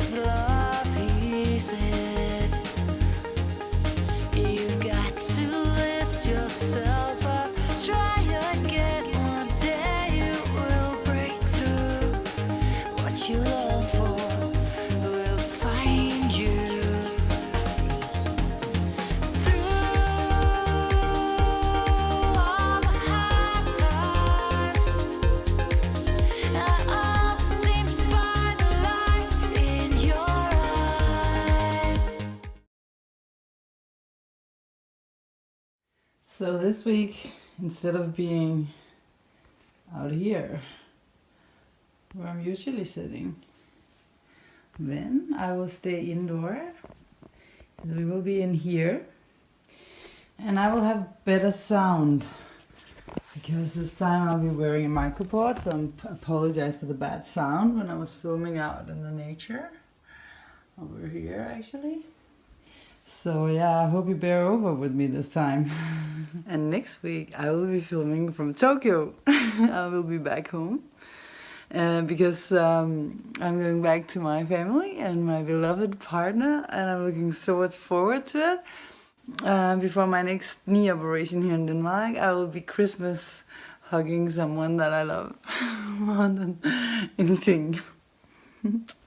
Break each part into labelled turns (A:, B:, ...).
A: is love, he said. You've got to lift yourself up. Try again, one day you will break through. What you long for will find you. Through all the hard times, I always seem to find the light in your eyes.
B: So this week, instead of being out here, where I'm usually sitting, then I will stay indoor. So we will be in here, and I will have better sound because this time I'll be wearing a micropod, so I apologize for the bad sound when I was filming out in the nature over here actually. So yeah, I hope you bear over with me this time. And next week I will be filming from Tokyo. I will be back home because I'm going back to my family and my beloved partner, and I'm looking so much forward to it. Before my next knee operation here in Denmark, I will be Christmas hugging someone that I love more than anything.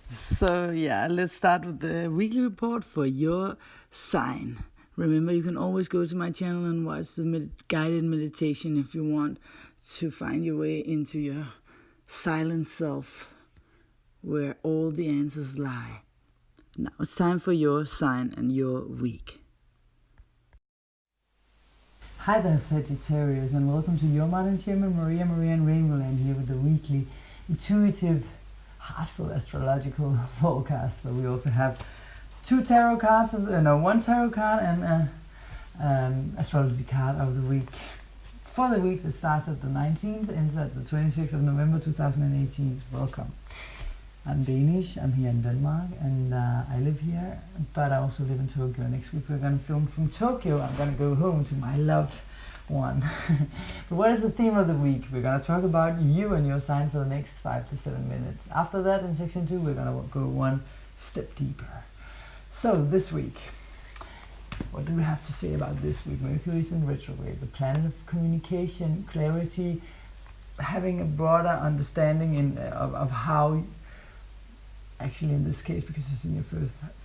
B: So yeah, let's start with the weekly report for your sign. Remember, you can always go to my channel and watch the guided meditation if you want to find your way into your silent self, where all the answers lie. Now it's time for your sign and your week. Hi there, Sagittarius, and welcome to your modern shaman, Maria and RainbowLand, here with the weekly intuitive, heartful astrological forecast, where we also have one tarot card and an astrology card of the week. For the week that starts at the 19th, ends at the 26th of November 2018. Welcome. I'm Danish, I'm here in Denmark, and I live here, but I also live in Tokyo. Next week we're going to film from Tokyo. I'm going to go home to my loved one. But what is the theme of the week? We're going to talk about you and your sign for the next 5 to 7 minutes. After that, in section 2, we're going to go one step deeper. So this week, what do we have to say about this week? Mercury is in retrograde, the planet of communication, clarity, having a broader understanding of how, actually in this case, because it's in your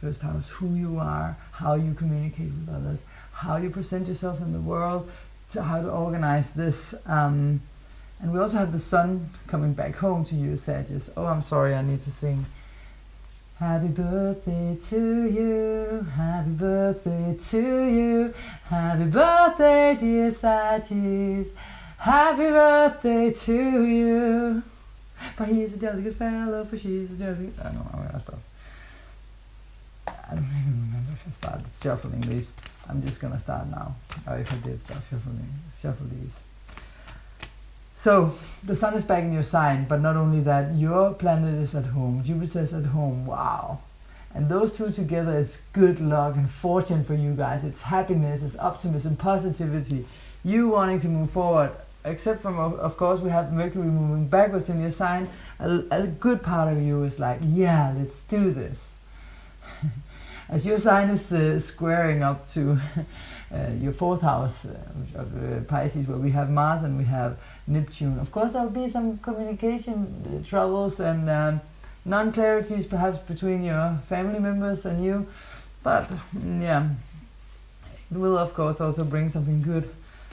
B: first house, who you are, how you communicate with others, how you present yourself in the world, to how to organize this. And we also have the sun coming back home to you, Sagittarius. Oh, I'm sorry, I need to sing. Happy birthday to you, happy birthday to you, happy birthday dear Sagittarius, happy birthday to you. For he is a delicate fellow, for she is a delicate... I know, I'm gonna stop. I don't even remember if I started shuffling these. I'm just gonna start now. Or if I did start shuffle these. So, the sun is back in your sign, but not only that, your planet is at home, Jupiter is at home, wow. And those two together is good luck and fortune for you guys. It's happiness, it's optimism, positivity, you wanting to move forward. Except from, of course, we have Mercury moving backwards in your sign. A good part of you is like, yeah, let's do this. As your sign is squaring up to your 4th house of Pisces, where we have Mars and we have Neptune. Of course, there'll be some communication troubles and non-clarities perhaps between your family members and you. But yeah, it will of course also bring something good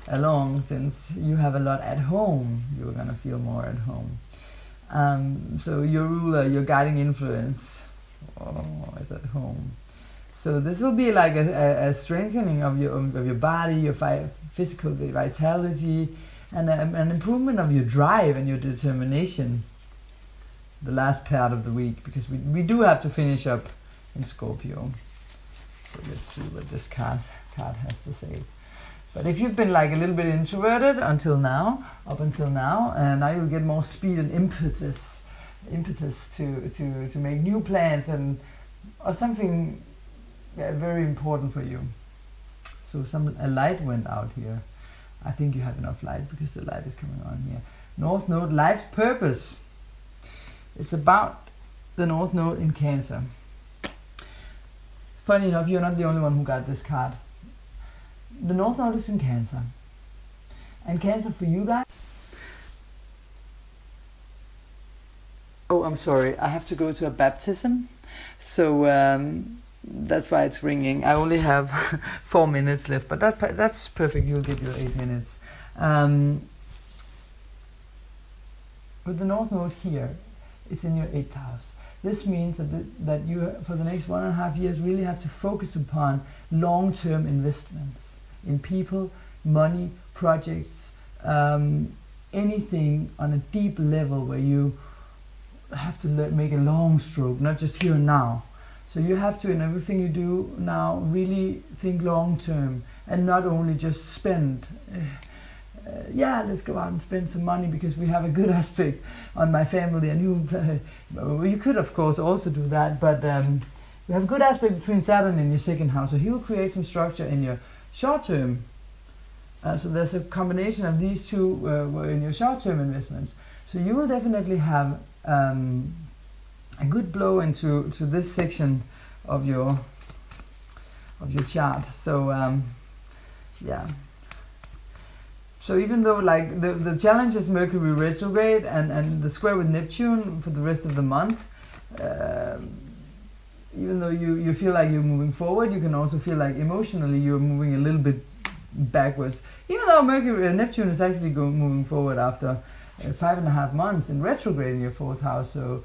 B: along, since you have a lot at home. You're going to feel more at home. So your ruler, your guiding influence is at home. So this will be like a strengthening of your body, your physical vitality, and an improvement of your drive and your determination the last part of the week, because we do have to finish up in Scorpio. So let's see what this card has to say. But if you've been like a little bit introverted up until now, and now you'll get more speed and impetus to make new plans or something very important for you. So a light went out here. I think you have enough light because the light is coming on here. North Node, life's purpose. It's about the North Node in Cancer. funny enough, you're not the only one who got this card. The North Node is in Cancer. And Cancer for you guys... Oh, I'm sorry. I have to go to a baptism. So that's why it's ringing. I only have 4 minutes left, but that's perfect. You'll get your 8 minutes. With the North Node here, it's in your 8th house. This means that you, for the next 1.5 years, really have to focus upon long-term investments in people, money, projects, anything on a deep level where you have to make a long stroke, not just here and now. So you have to, in everything you do now, really think long-term and not only just spend. Yeah, let's go out and spend some money because we have a good aspect on my family, and you could of course also do that, but we have a good aspect between Saturn in your 2nd house, so he will create some structure in your short term. So there's a combination of these two in your short term investments. So you will definitely have a good blow into this section of your chart. So yeah. So even though like the challenge is Mercury retrograde and the square with Neptune for the rest of the month, even though you feel like you're moving forward, you can also feel like emotionally you're moving a little bit backwards. Even though Neptune is actually moving forward after 5.5 months in retrograde in your 4th house. So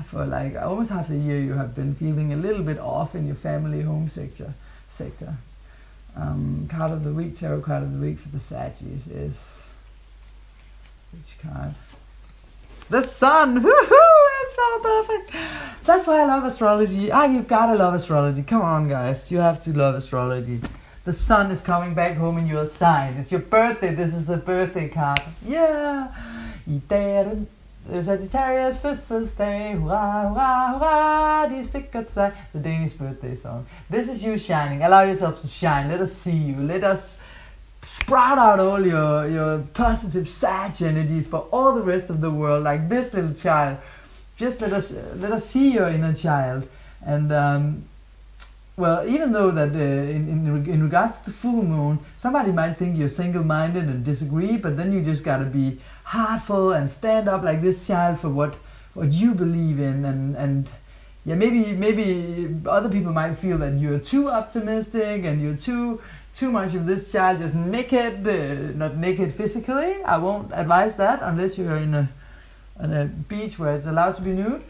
B: for like almost half a year you have been feeling a little bit off in your family home sector. Card of the week, tarot card of the week for the Saggies is which card? The Sun! Woohoo! It's so perfect! That's why I love astrology. You've gotta love astrology. Come on, guys. You have to love astrology. The Sun is coming back home in your sign. It's your birthday. This is the birthday card. Yeah! Sagittarius fødselsdag, hurra, hurra, hurra, de er sikkert sig. The Danish birthday song. This is you shining. Allow yourself to shine. Let us see you. Let us sprout out all your positive Sag energies for all the rest of the world, like this little child. Just let us see your inner child. And well, even though that in regards to the full moon, somebody might think you're single-minded and disagree, but then you just gotta be heartful and stand up like this child for what you believe in, and yeah, maybe other people might feel that you're too optimistic and you're too much of this child, just naked, not naked physically. I won't advise that unless you're on a beach where it's allowed to be nude,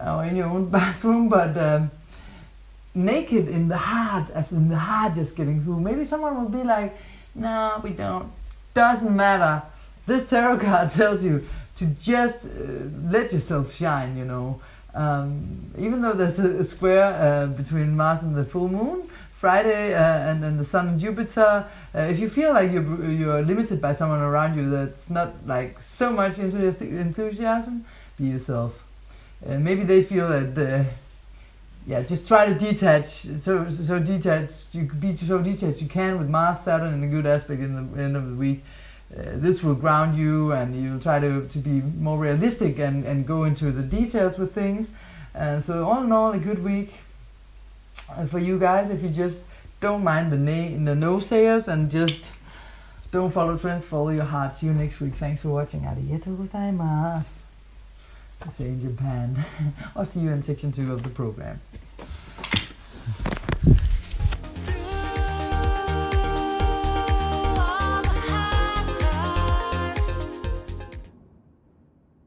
B: or in your own bathroom, but naked in the heart, as in the heart just getting through. Maybe someone will be like, no, we don't, doesn't matter. This tarot card tells you to just let yourself shine, you know. Even though there's a square between Mars and the full moon, Friday, and then the Sun and Jupiter, if you feel like you're limited by someone around you that's not like so much into enthusiasm, be yourself. Maybe they feel that, yeah, just try to detach, so detached, you could be so detached you can with Mars, Saturn, and a good aspect in the end of the week. This will ground you, and you'll try to be more realistic and go into the details with things. So all in all, a good week for you guys if you just don't mind the no-sayers and just don't follow trends, follow your heart. See you next week. Thanks for watching. Arigatou gozaimasu. To say in Japan. I'll see you in section 2 of the program.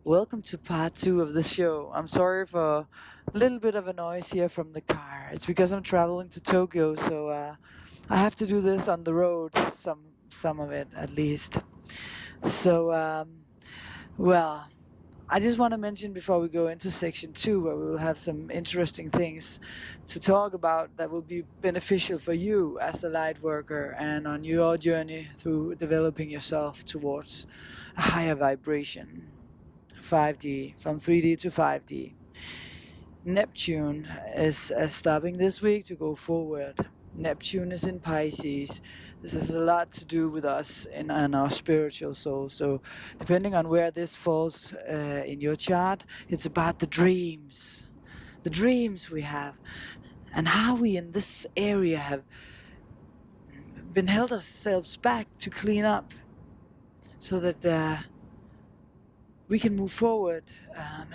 B: Welcome to part 2 of the show. I'm sorry for a little bit of a noise here from the car. It's because I'm traveling to Tokyo, so I have to do this on the road, some of it at least. So, well, I just want to mention before we go into section 2, where we will have some interesting things to talk about that will be beneficial for you as a light worker and on your journey through developing yourself towards a higher vibration. 5D, from 3D to 5D. Neptune is stopping this week to go forward. Neptune is in Pisces. This has a lot to do with us and our spiritual soul. So depending on where this falls in your chart, it's about the dreams we have.
C: and how we in this area have been held ourselves back to clean up so that we can move forward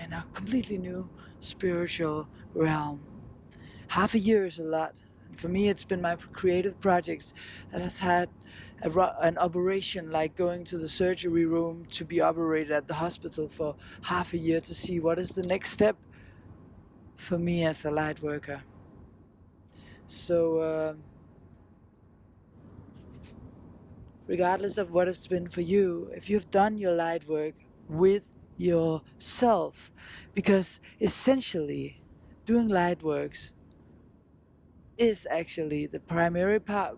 C: in a completely new spiritual realm. Half a year is a lot. And for me, it's been my creative projects that has had an operation like going to the surgery room to be operated at the hospital for half a year to see what is the next step for me as a light worker. So regardless of what it's been for you, if you've done your light work with yourself, because essentially doing light works is actually the primary part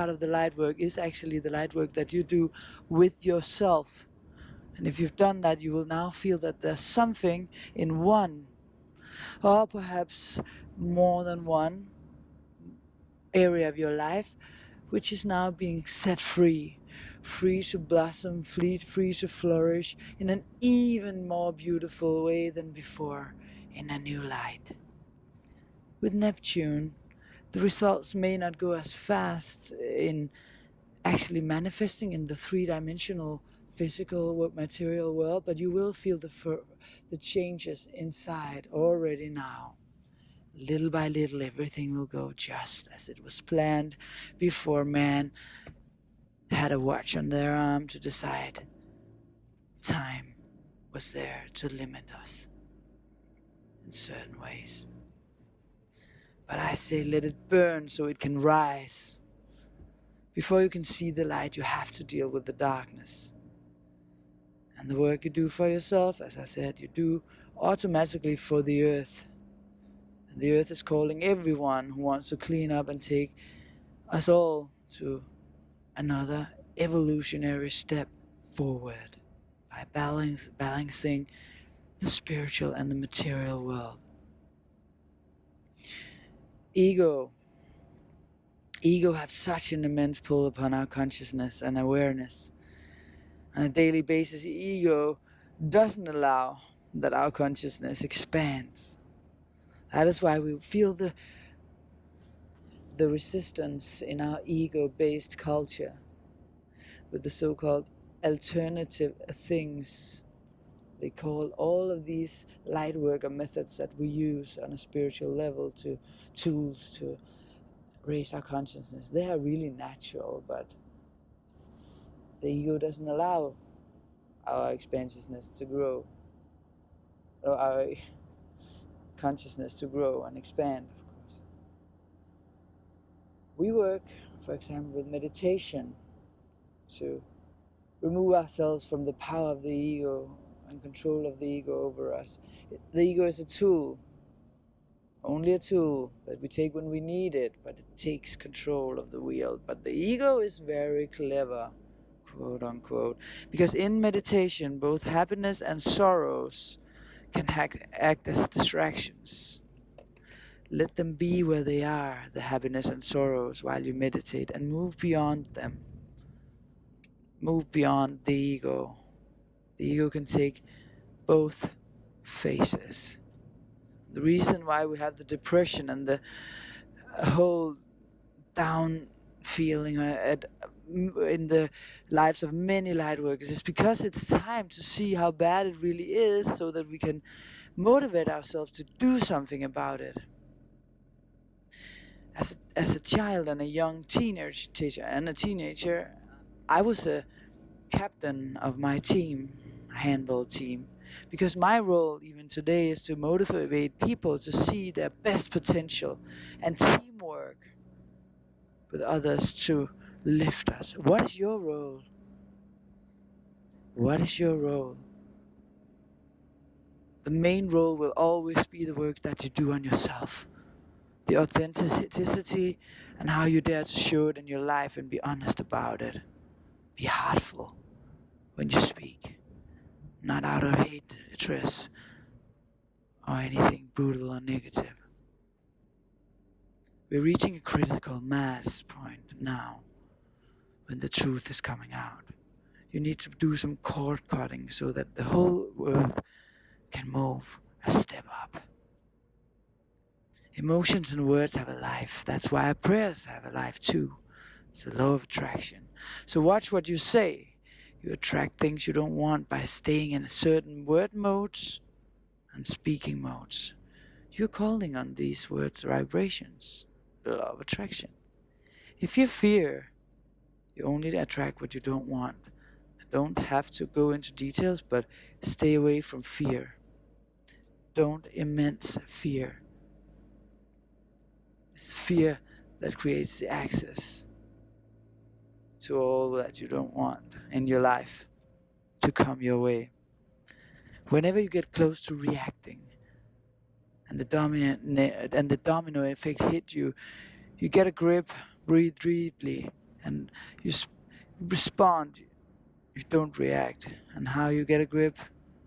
C: of the light work is actually the light work that you do with yourself. And if you've done that, you will now feel that there's something in one, or perhaps more than one area of your life, which is now being set free to blossom, free to flourish in an even more beautiful way than before, in a new light. With Neptune, the results may not go as fast in actually manifesting in the three-dimensional physical material world, but you will feel the changes inside already now. Little by little, everything will go just as it was planned before man had a watch on their arm to decide time was there to limit us in certain ways. But I say let it burn so it can rise. Before you can see the light, you have to deal with the darkness. And the work you do for yourself, as I said, you do automatically for the earth. And the earth is calling everyone who wants to clean up and take us all to another evolutionary step forward by balancing the spiritual and the material world. Ego have such an immense pull upon our consciousness and awareness. On a daily basis, ego doesn't allow that our consciousness expands. That is why we feel the resistance in our ego-based culture with the so-called alternative things. They call all of these light worker methods that we use on a spiritual level to tools to raise our consciousness. They are really natural, but the ego doesn't allow our expansiveness to grow, or our consciousness to grow and expand, of course. We work, for example, with meditation to remove ourselves from the power of the ego and control of the ego over us. The ego is a tool, only a tool that we take when we need it, but it takes control of the wheel. But the ego is very clever, quote unquote, because in meditation, both happiness and sorrows can act as distractions. Let them be where they are, the happiness and sorrows, while you meditate, and move beyond them. Move beyond the ego. The ego can take both phases. The reason why we have the depression and the whole down feeling in the lives of many light workers is because it's time to see how bad it really is, so that we can motivate ourselves to do something about it. As a child and a young teenager, I was a captain of my team, a handball team, because my role even today is to motivate people to see their best potential and teamwork with others to lift us. What is your role? What is your role? The main role will always be the work that you do on yourself. The authenticity and how you dare to show it in your life and be honest about it. Be heartful when you speak, not out of hatred or anything brutal or negative. We're reaching a critical mass point now when the truth is coming out. You need to do some cord cutting so that the whole earth can move a step up. Emotions and words have a life. That's why our prayers have a life too. It's the law of attraction. So watch what you say. You attract things you don't want by staying in certain word modes and speaking modes. You're calling on these words vibrations, the law of attraction. If you fear, you only attract what you don't want. I don't have to go into details, but stay away from fear. Don't immense fear. It's fear that creates the access to all that you don't want in your life to come your way. Whenever you get close to reacting and the domino effect hit you, you get a grip, breathe deeply, and you respond. You don't react. And how you get a grip?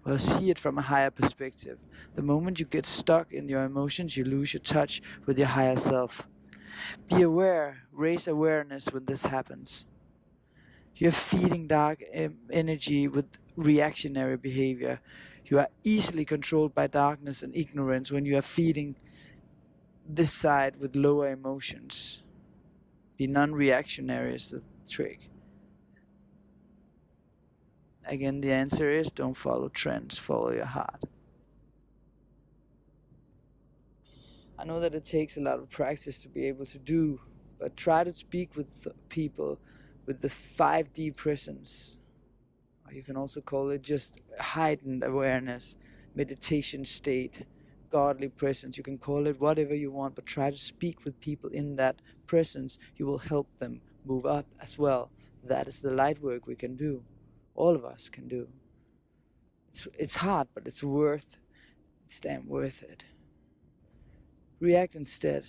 C: Well, see it from a higher perspective. The moment you get stuck in your emotions, you lose your touch with your higher self. Be aware, raise awareness when this happens. You're feeding dark energy with reactionary behavior. You are easily controlled by darkness and ignorance when you are feeding this side with lower emotions. Be non-reactionary is the trick. Again, the answer is don't follow trends, follow your heart. I know that it takes a lot of practice to be able to do, but try to speak with people with the 5D presence. Or you can also call it just heightened awareness, meditation state, godly presence. You can call it whatever you want, but try to speak with people in that presence. You will help them move up as well. That is the light work we can do. All of us can do. It's hard, but it's damn worth it. React instead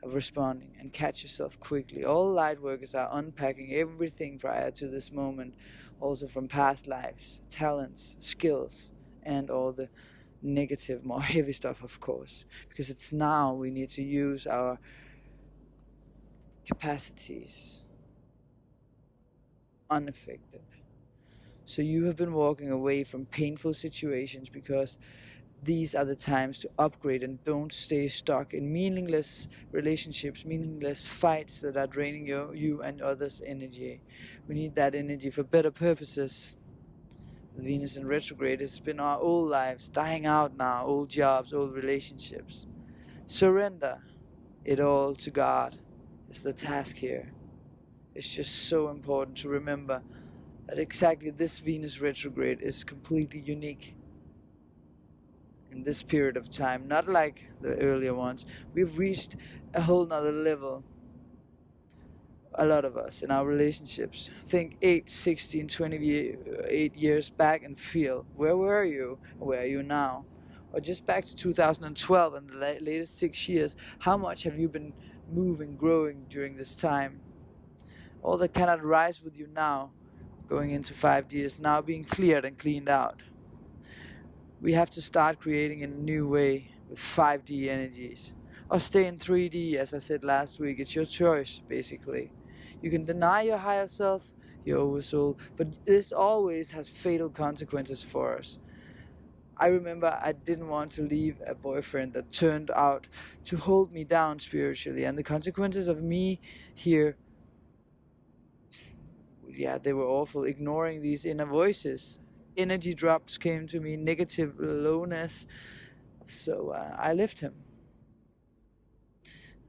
C: of responding and catch yourself quickly. All light workers are unpacking everything prior to this moment, also from past lives, talents, skills, and all the negative, more heavy stuff, of course, because it's now we need to use our capacities unaffected. So you have been walking away from painful situations because these are the times to upgrade and don't stay stuck in meaningless relationships, meaningless fights that are draining you and others' energy. We need that energy for better purposes. With Venus in retrograde, it's been our old lives dying out now, old jobs, old relationships. Surrender it all to God is the task here. It's just so important to remember that exactly this Venus retrograde is completely unique in this period of time, not like the earlier ones. We've reached a whole nother level, a lot of us, in our relationships. Think 8, 16, 28 years back and feel, where were you? Where are you now? Or just back to 2012 and the latest 6 years, how much have you been moving, growing during this time? All that cannot rise with you now, going into 5 years, now being cleared and cleaned out. We have to start creating in a new way with 5D energies. Or stay in 3D, as I said last week. It's your choice, basically. You can deny your higher self, your oversoul, but this always has fatal consequences for us. I remember I didn't want to leave a boyfriend that turned out to hold me down spiritually, and the consequences of me here, yeah, they were awful. Ignoring these inner voices. Energy drops came to me, negative lowness. So I left him.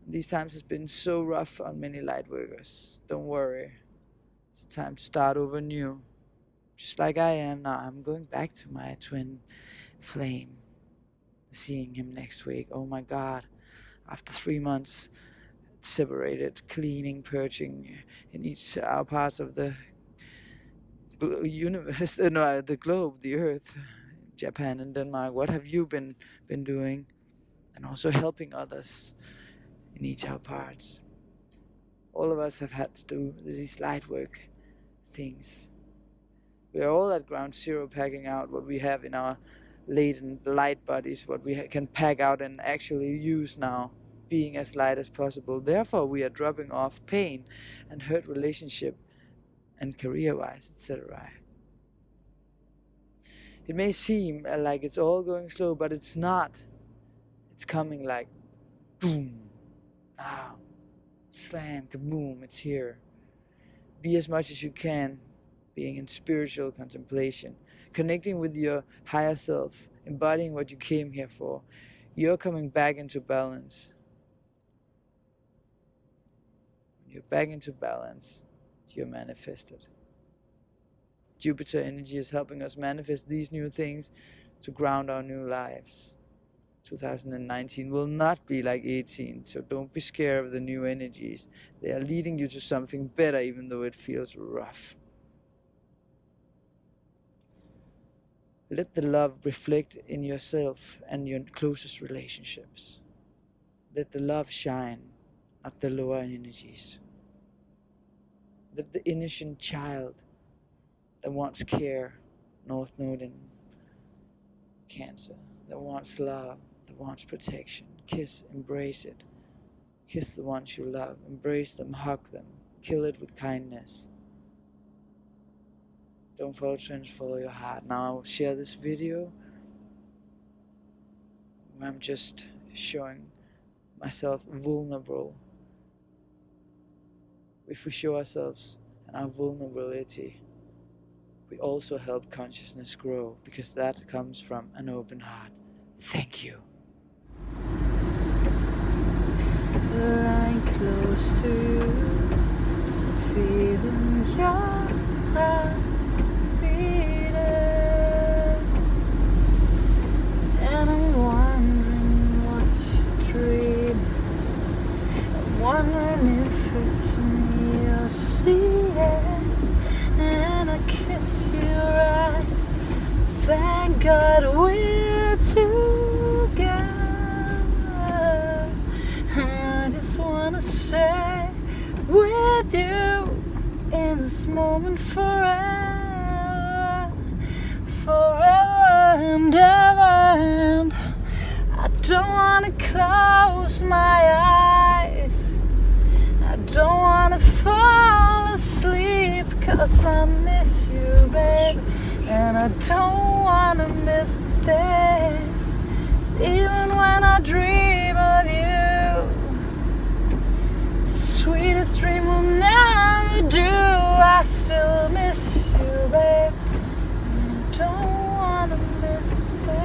C: These times has been so rough on many light workers. Don't worry. It's time to start over new. Just like I am now. I'm going back to my twin flame. Seeing him next week. Oh my God. After 3 months separated, cleaning, purging in each our parts of the universe, the globe, the earth, Japan and Denmark. What have you been doing? And also helping others in each our parts. All of us have had to do these light work things. We are all at ground zero, packing out what we have in our latent light bodies, what we can pack out and actually use now, being as light as possible. Therefore, we are dropping off pain and hurt relationship and career-wise, etc. It may seem like it's all going slow, but it's not. It's coming like Boom. Now. Slam. Kaboom. It's here. Be as much as you can being in spiritual contemplation, connecting with your higher self, embodying what you came here for. You're coming back into balance. When you're back into balance, you're manifested. Jupiter energy is helping us manifest these new things to ground our new lives. 2019 will not be like 18, so don't be scared of the new energies. They are leading you to something better, even though it feels rough. Let the love reflect in yourself and your closest relationships. Let the love shine, not the lower energies. Let the innocent child that wants care, North Node in Cancer, that wants love, that wants protection, kiss, embrace it. Kiss the ones you love, embrace them, hug them, kill it with kindness. Don't follow trends, follow your heart. Now I will share this video where I'm just showing myself vulnerable. If we show ourselves and our vulnerability, we also help consciousness grow, because that comes from an open heart. Thank you.
A: Lying close to you, feeling your heart beating, and I'm wondering what you dream. I'm wondering if it's me you're seeing, and I kiss your eyes. Thank God we're together. I just wanna stay with you in this moment forever, forever and ever. And I don't wanna close my eyes, I don't wanna fall asleep, 'cause I miss you, babe, and I don't wanna miss things, even when I dream of you. The sweetest dream will never do. I still miss you, babe, and I don't wanna miss things.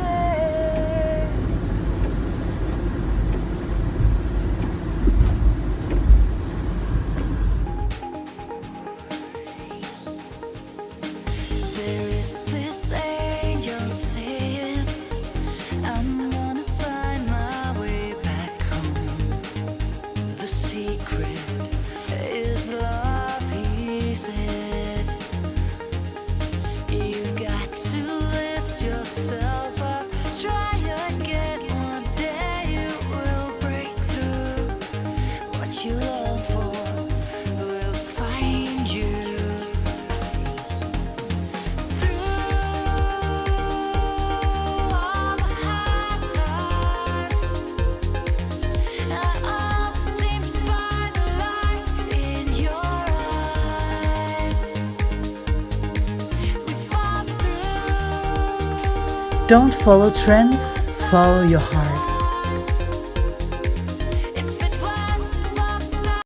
A: There is this angel saying, I'm gonna find my way back home. The secret is love, he said. You've got to lift yourself up, try again, one day you will break through. What you long for will find you.
B: Don't follow trends, follow your heart.